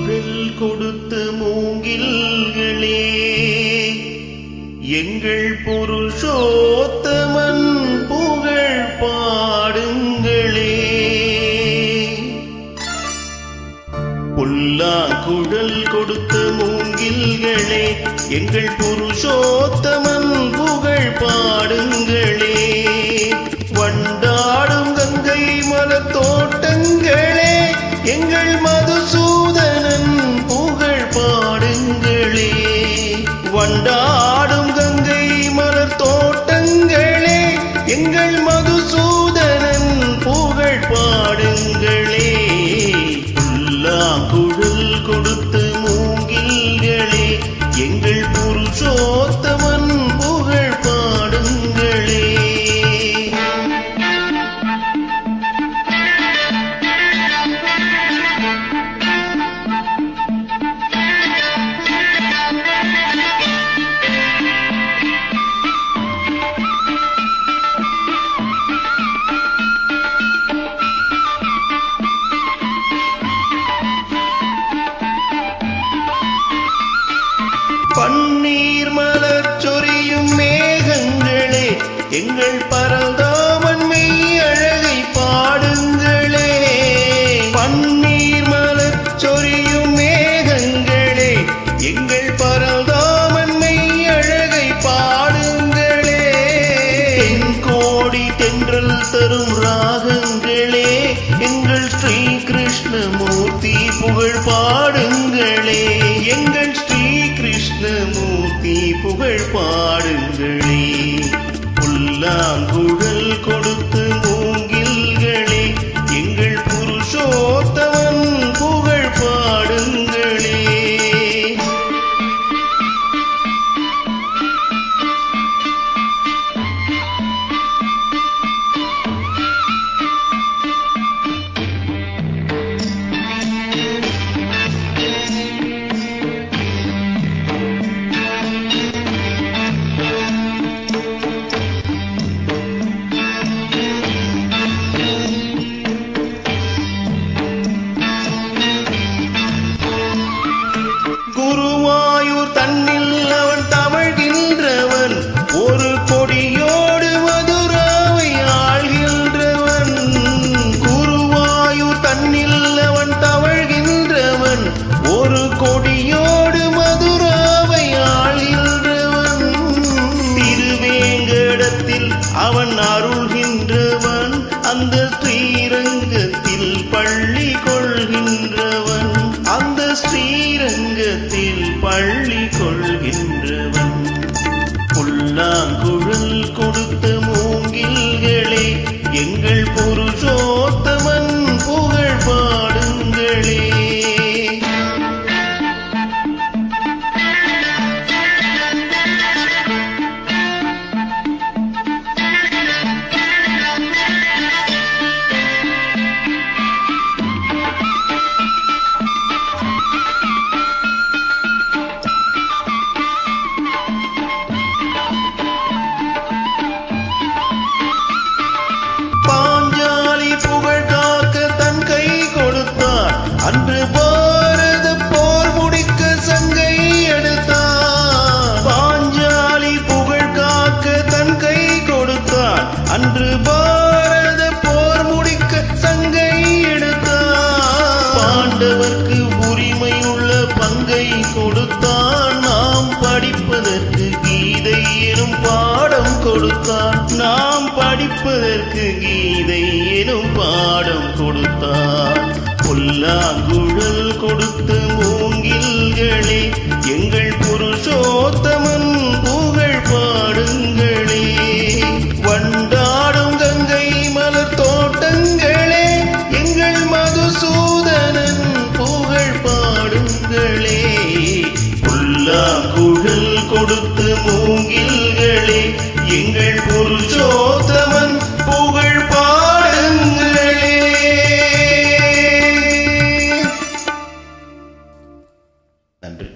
குழல் கொடுத்த மூங்கில்களே, எங்கள் புருஷோத்தமன் புகழ் பாடுங்களே. புல்லாங்குழல் கொடுத்த மூங்கில்களே, எங்கள் புருஷோத்தமன் புகழ் பாடுங்களே. வண்டாடும் கங்கை மலர் தோட்டங்களே, எங்கள் மதுசூதனன் புகழ் பாடுங்களே. வண்டாடும் கங்கை மலர் தோட்டங்களே, எங்கள் மதுசூதனன் புகழ் பாடுங்களே. புல்லாங்குழல் கொடுத்து மூங்கில்களே, எங்கள் புருஷோத்தமன் புகழ் பாடுங்களே. பன்னீர் மலர் சொரியும் மேகங்களே, எங்கள் பரந்தாமன் மெய் அழகை பாடுங்களே. பன்னீர் மலர் சொரியும் மேகங்களே, எங்கள் பரந்தாமன் மெய் அழகை பாடுங்களே. தென்கோடி தென்றல் தரும் ராகங்களே, எங்கள் ஸ்ரீ கிருஷ்ணமூர்த்தி புகழ் பாடுங்களே. எங்கள் ஸ்ரீ கிருஷ்ணமூர்த்தி புகழ் பாடுங்களே. புல்லாங்குழல் கொடுத்து மூங்கில்களே, எங்கள் புருஷோத்தமன் புகழ் பாடுங்களே. குருவாயூர் தன்னில் அவன் தவழ்கின்றவன், ஒரு கொடியோடு மதுராவை ஆள்கின்றவன். குருவாயூர் தன்னில் அவன் தவழ்கின்றவன், ஒரு கொடியோடு மதுராவை ஆள்கின்றவன். திருவேங்கடத்தில் அவன் அருள்கின்றவன், அந்த ஸ்ரீரங்கத்தில் பள்ளி கொள்கின்றவன். அந்த ஸ்ரீரங்கத்தில் பள்ளி கொள்கின்றவன். புல்லாங்குழல் கொடுத்த மூங்கில்களே, எங்கள் புருஷோத்தமன் புகழ் பாடுங்களே. அன்று பாரத போர் முடிக்க சங்கை எடுத்தான். பாஞ்சாலி புகழ் காக்க தன் கை கொடுத்தான். அன்று பாரத போர் முடிக்க சங்கை எடுத்தான். பாண்டவர்க்கு உரிமை உள்ள பங்கை கொடுத்தான். நாம் படிப்பதற்கு கீதை எனும் பாடம் கொடுத்தான். நாம் படிப்பதற்கு கீதை எனும் பாடம் கொடுத்தான். புல்லாங்குழல் கொடுத்த மூங்கில்களே, எங்கள் புருஷோத்தமன் புகழ் பாடுங்களே. வண்டாடும் கங்கை மலர் தோட்டங்களே, எங்கள் மதுசூதனன் புகழ் பாடுங்களே. புல்லாங்குழல் கொடுத்த மூங்கில்களே, எங்கள் புருஷோத்தமன் புகழ் பாடுங்களே. நன்றி.